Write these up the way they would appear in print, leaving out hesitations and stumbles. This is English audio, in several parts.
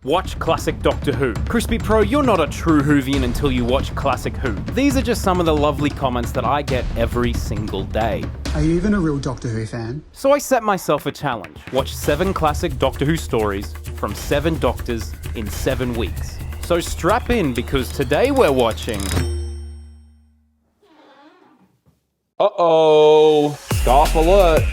Watch classic Doctor Who. Crispy Pro, you're not a true Whovian until you watch classic Who. These are just some of the lovely comments that I get every single day. Are you even a real Doctor Who fan? So I set myself a challenge. Watch 7 classic Doctor Who stories from 7 doctors in 7 weeks. So strap in because today we're watching... Uh-oh! Scarf alert!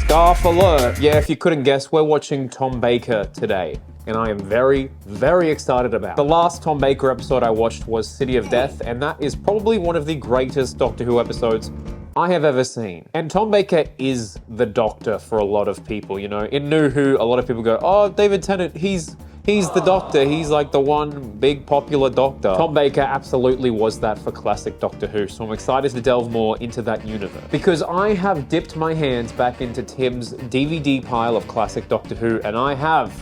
Scarf alert! Yeah, if you couldn't guess, we're watching Tom Baker today. And I am very, very excited about it. The last Tom Baker episode I watched was City of Death, and that is probably one of the greatest Doctor Who episodes I have ever seen. And Tom Baker is the Doctor for a lot of people, you know. In New Who, a lot of people go, oh, David Tennant, he's the Doctor. He's like the one big popular Doctor. Tom Baker absolutely was that for classic Doctor Who, so I'm excited to delve more into that universe. Because I have dipped my hands back into Tim's DVD pile of classic Doctor Who, and I have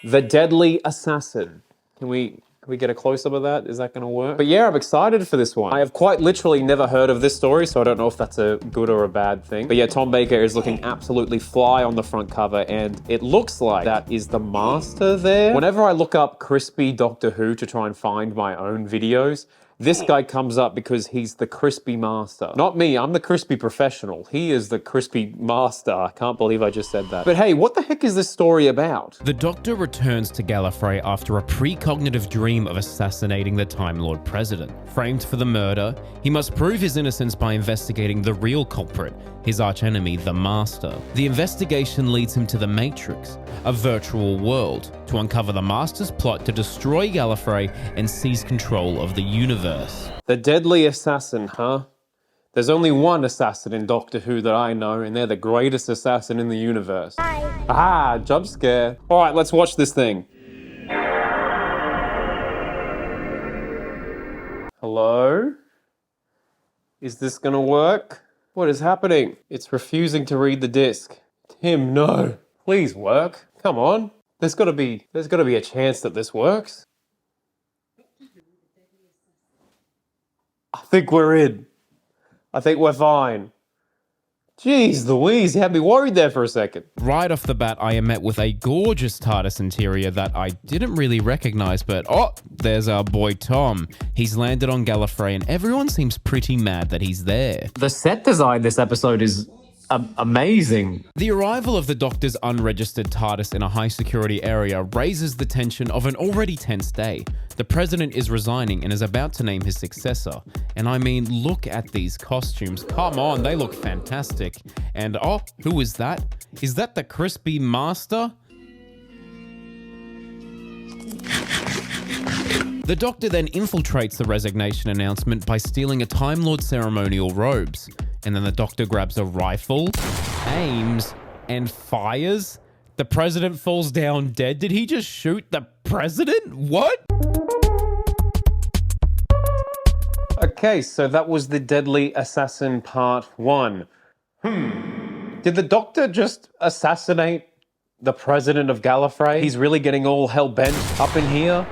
The Deadly Assassin. Can we get a close-up of that? Is that gonna work? But yeah, I'm excited for this one. I have quite literally never heard of this story, so I don't know if that's a good or a bad thing. But yeah, Tom Baker is looking absolutely fly on the front cover, and it looks like that is the Master there. Whenever I look up crispy Doctor Who to try and find my own videos, this guy comes up because he's the crispy master. Not me, I'm the crispy professional. He is the crispy master. I can't believe I just said that. But hey, what the heck is this story about? The Doctor returns to Gallifrey after a precognitive dream of assassinating the Time Lord President. Framed for the murder, he must prove his innocence by investigating the real culprit, his archenemy, the Master. The investigation leads him to the Matrix, a virtual world, to uncover the Master's plot to destroy Gallifrey and seize control of the universe. The Deadly Assassin, huh? There's only one assassin in Doctor Who that I know, and they're the greatest assassin in the universe. Hi. Ah, jump scare. All right, let's watch this thing. Hello? Is this gonna work? What is happening? It's refusing to read the disc. Tim, no. Please work. Come on. There's gotta be a chance that this works. I think we're in. I think we're fine. Jeez Louise, you had me worried there for a second. Right off the bat, I am met with a gorgeous TARDIS interior that I didn't really recognize, but oh, there's our boy Tom. He's landed on Gallifrey and everyone seems pretty mad that he's there. The set design this episode is amazing. The arrival of the Doctor's unregistered TARDIS in a high-security area raises the tension of an already tense day. The President is resigning and is about to name his successor. And I mean, look at these costumes. Come on, they look fantastic. And oh, who is that? Is that the Crispy Master? The Doctor then infiltrates the resignation announcement by stealing a Time Lord ceremonial robes. And then the Doctor grabs a rifle, aims, and fires. The President falls down dead. Did he just shoot the President? What? Okay, so that was The Deadly Assassin Part 1. Did the Doctor just assassinate the President of Gallifrey? He's really getting all hell-bent up in here.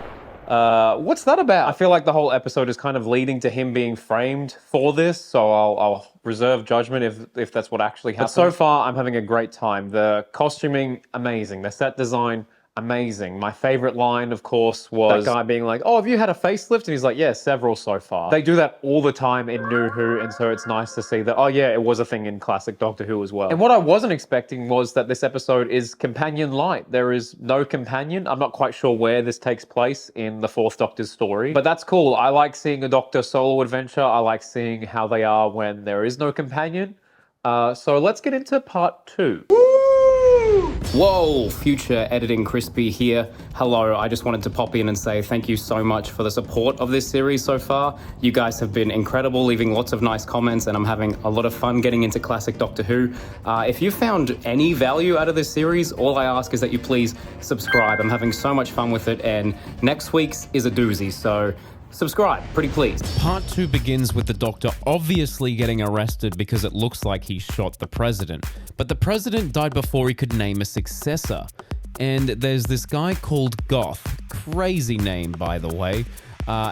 What's that about? I feel like the whole episode is kind of leading to him being framed for this, so I'll reserve judgment if that's what actually happened. But so far, I'm having a great time. The costuming, amazing. The set design, amazing. My favorite line, of course, was that guy being like, oh, have you had a facelift? And he's like, yeah, several so far. They do that all the time in New Who, and so it's nice to see that, oh yeah, it was a thing in classic Doctor Who as well. And what I wasn't expecting was that this episode is companion light. There is no companion. I'm not quite sure where this takes place in the Fourth Doctor's story, but that's cool. I like seeing a Doctor solo adventure. I like seeing how they are when there is no companion. So let's get into part 2. Whoa, future editing Crispy here. Hello, I just wanted to pop in and say thank you so much for the support of this series so far. You guys have been incredible, leaving lots of nice comments, and I'm having a lot of fun getting into classic Doctor Who. If you found any value out of this series, all I ask is that you please subscribe. I'm having so much fun with it, and next week's is a doozy, so subscribe, pretty please. Part 2 begins with the Doctor obviously getting arrested because it looks like he shot the President. But the President died before he could name a successor. And there's this guy called Goth, crazy name by the way,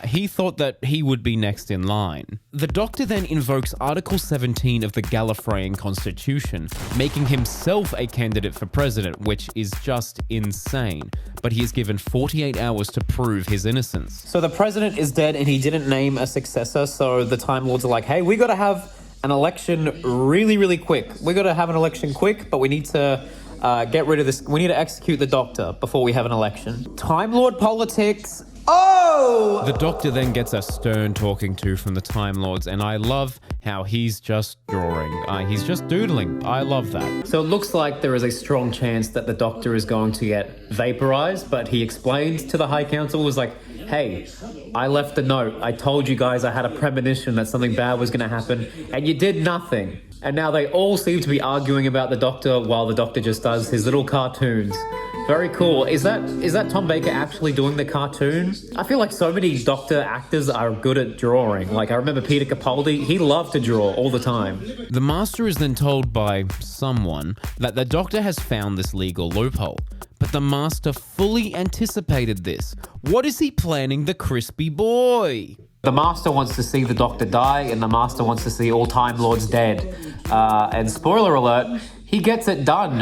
He thought that he would be next in line. The Doctor then invokes Article 17 of the Gallifreyan Constitution, making himself a candidate for president, which is just insane. But he is given 48 hours to prove his innocence. So the president is dead and he didn't name a successor, so the Time Lords are like, hey, we gotta have an election really, really quick. We gotta have an election quick, but we need to get rid of this. We need to execute the Doctor before we have an election. Time Lord politics. Oh! The Doctor then gets a stern talking to from the Time Lords, and I love how he's just drawing. He's just doodling. I love that. So it looks like there is a strong chance that the Doctor is going to get vaporized, but he explained to the High Council, was like, hey, I left a note. I told you guys I had a premonition that something bad was going to happen, and you did nothing. And now they all seem to be arguing about the Doctor while the Doctor just does his little cartoons. Very cool. Is that Tom Baker actually doing the cartoon? I feel like so many Doctor actors are good at drawing. Like, I remember Peter Capaldi, he loved to draw all the time. The Master is then told by someone that the Doctor has found this legal loophole. But the Master fully anticipated this. What is he planning, the crispy boy? The Master wants to see the Doctor die, and the Master wants to see all Time Lords dead. And spoiler alert, he gets it done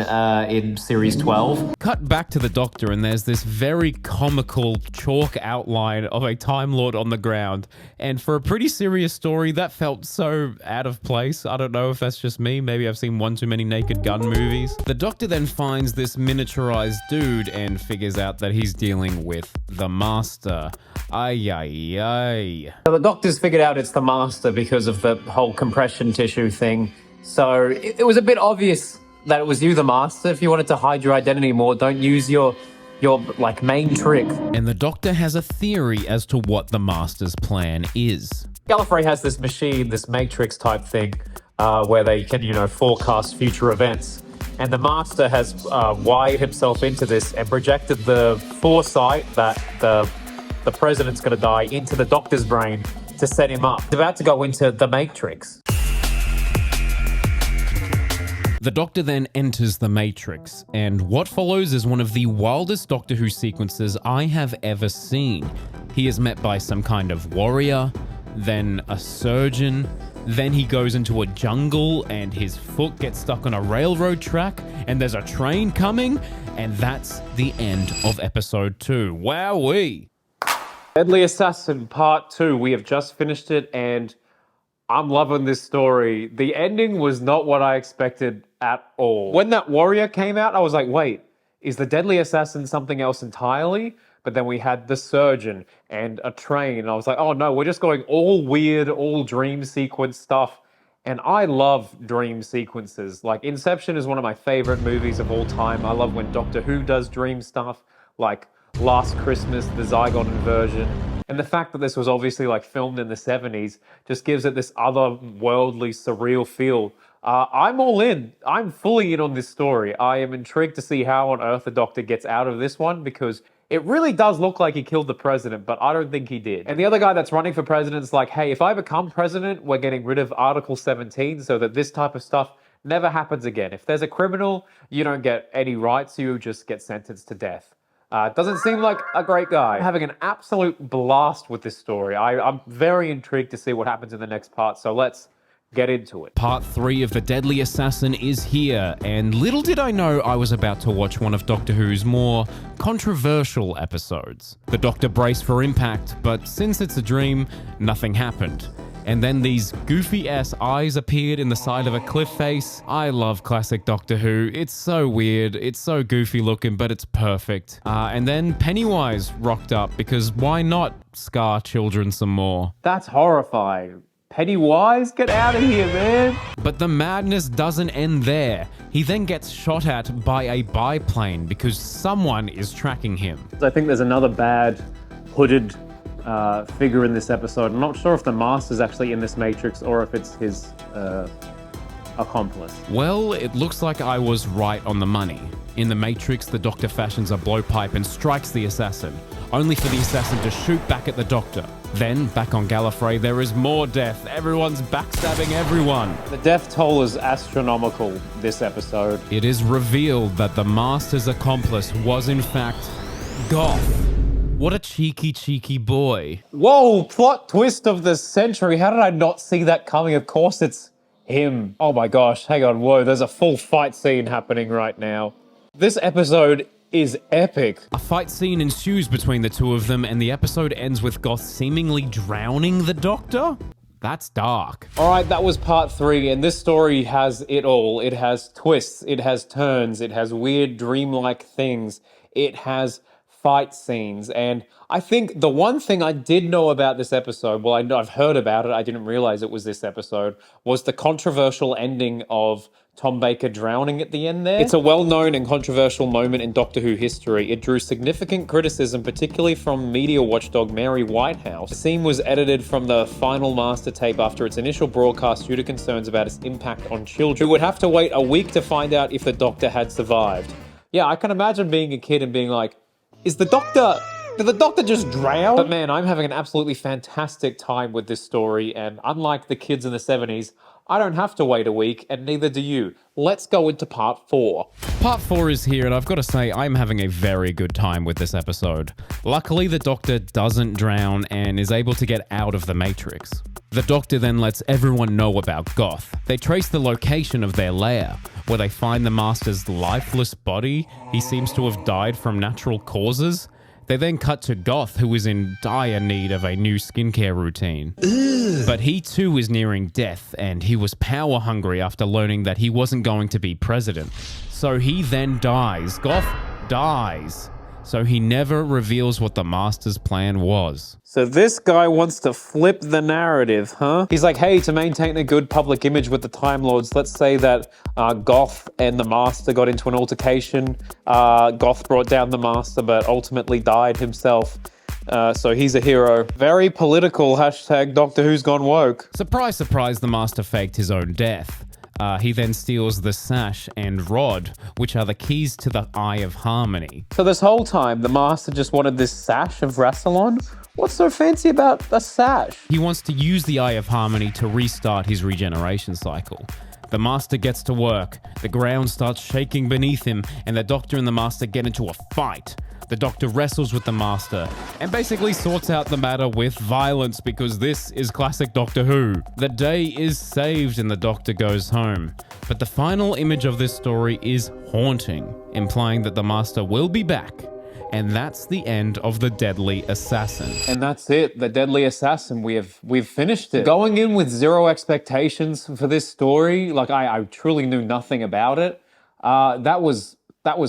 in Series 12. Cut back to the Doctor, and there's this very comical chalk outline of a Time Lord on the ground. And for a pretty serious story, that felt so out of place. I don't know if that's just me. Maybe I've seen one too many Naked Gun movies. The Doctor then finds this miniaturized dude and figures out that he's dealing with the Master. Ay, ay, ay. So the Doctor's figured out it's the Master because of the whole compression tissue thing. So it was a bit obvious that it was you, the Master. If you wanted to hide your identity more, don't use your like main trick. And the Doctor has a theory as to what the Master's plan is. Gallifrey has this machine, this Matrix type thing, where they can, forecast future events. And the Master has wired himself into this and projected the foresight that the president's going to die into the Doctor's brain to set him up. He's about to go into the Matrix. The Doctor then enters the Matrix, and what follows is one of the wildest Doctor Who sequences I have ever seen. He is met by some kind of warrior, then a surgeon, then he goes into a jungle and his foot gets stuck on a railroad track, and there's a train coming, and that's the end of episode 2. Wowee! Deadly Assassin Part 2. We have just finished it, and I'm loving this story. The ending was not what I expected at all. When that warrior came out, I was like, wait, is the Deadly Assassin something else entirely? But then we had the surgeon and a train. And I was like, oh no, we're just going all weird, all dream sequence stuff. And I love dream sequences. Like, Inception is one of my favorite movies of all time. I love when Doctor Who does dream stuff, like Last Christmas, the Zygon inversion. And the fact that this was obviously like filmed in the 70s just gives it this otherworldly, surreal feel. I'm all in. I'm fully in on this story. I am intrigued to see how on earth the Doctor gets out of this one, because it really does look like he killed the president, but I don't think he did. And the other guy that's running for president is like, hey, if I become president, we're getting rid of Article 17 so that this type of stuff never happens again. If there's a criminal, you don't get any rights, you just get sentenced to death. Doesn't seem like a great guy. I'm having an absolute blast with this story. I'm very intrigued to see what happens in the next part, so let's get into it. Part 3 of The Deadly Assassin is here, and little did I know I was about to watch one of Doctor Who's more controversial episodes. The Doctor braced for impact, but since it's a dream, nothing happened. And then these goofy-ass eyes appeared in the side of a cliff face. I love classic Doctor Who. It's so weird, it's so goofy looking, but it's perfect. And then Pennywise rocked up, because why not scar children some more? That's horrifying. Pennywise, get out of here, man. But the madness doesn't end there. He then gets shot at by a biplane because someone is tracking him. I think there's another bad hooded figure in this episode. I'm not sure if the Master's actually in this Matrix or if it's his accomplice. Well, it looks like I was right on the money. In the Matrix, the Doctor fashions a blowpipe and strikes the assassin, only for the assassin to shoot back at the Doctor. Then, back on Gallifrey, there is more death. Everyone's backstabbing everyone. The death toll is astronomical this episode. It is revealed that the Master's accomplice was in fact Goth. What a cheeky, cheeky boy. Whoa, plot twist of the century. How did I not see that coming? Of course it's him. Oh my gosh, hang on, whoa, there's a full fight scene happening right now. This episode is epic. A fight scene ensues between the two of them, and the episode ends with Goth seemingly drowning the Doctor? That's dark. All right, that was part 3, and this story has it all. It has twists, it has turns, it has weird dreamlike things, it has fight scenes, and I think the one thing I did know about this episode, well, I've heard about it, I didn't realize it was this episode, was the controversial ending of Tom Baker drowning at the end there. It's a well-known and controversial moment in Doctor Who history. It drew significant criticism, particularly from media watchdog Mary Whitehouse. The scene was edited from the final master tape after its initial broadcast due to concerns about its impact on children, who would have to wait a week to find out if the Doctor had survived. Yeah, I can imagine being a kid and being like, did the Doctor just drown? But man, I'm having an absolutely fantastic time with this story, and unlike the kids in the 70s, I don't have to wait a week, and neither do you. Let's go into part 4. Part 4 is here, and I've got to say, I'm having a very good time with this episode. Luckily, the Doctor doesn't drown and is able to get out of the Matrix. The Doctor then lets everyone know about Goth. They trace the location of their lair, where they find the Master's lifeless body. He seems to have died from natural causes. They then cut to Goth, who is in dire need of a new skincare routine. But he too is nearing death, and he was power hungry after learning that he wasn't going to be president. So he then dies. Goth dies. So he never reveals what the Master's plan was. So this guy wants to flip the narrative, huh? He's like, hey, to maintain a good public image with the Time Lords, let's say that Goth and the Master got into an altercation. Goth brought down the Master, but ultimately died himself. So he's a hero. Very political, hashtag Doctor Who's gone woke. Surprise, surprise, the Master faked his own death. He then steals the sash and rod, which are the keys to the Eye of Harmony. So this whole time, the Master just wanted this sash of Rassilon? What's so fancy about a sash? He wants to use the Eye of Harmony to restart his regeneration cycle. The Master gets to work, the ground starts shaking beneath him, and the Doctor and the Master get into a fight. The Doctor wrestles with the Master and basically sorts out the matter with violence because this is classic Doctor Who. The day is saved and the Doctor goes home. But the final image of this story is haunting, implying that the Master will be back. And that's the end of The Deadly Assassin. And that's it, The Deadly Assassin. We've finished it. Going in with zero expectations for this story, like I truly knew nothing about it. That was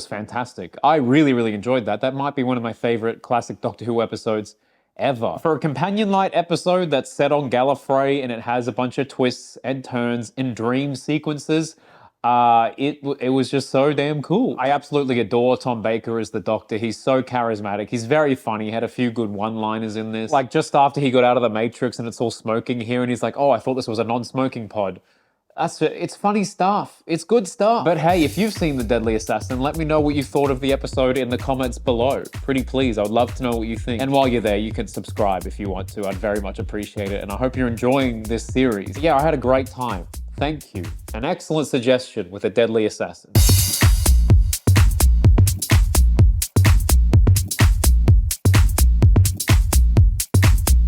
fantastic. I really, really enjoyed that. That might be one of my favorite classic Doctor Who episodes ever. For a companion light episode that's set on Gallifrey and it has a bunch of twists and turns and dream sequences, it was just so damn cool. I absolutely adore Tom Baker as the Doctor. He's so charismatic. He's very funny. He had a few good one-liners in this. Like just after he got out of the Matrix and it's all smoking here and he's like, oh, I thought this was a non-smoking pod. It's funny stuff. It's good stuff. But hey, if you've seen The Deadly Assassin, let me know what you thought of the episode in the comments below. Pretty please, I would love to know what you think. And while you're there, you can subscribe if you want to. I'd very much appreciate it. And I hope you're enjoying this series. Yeah, I had a great time. Thank you. An excellent suggestion with The Deadly Assassin.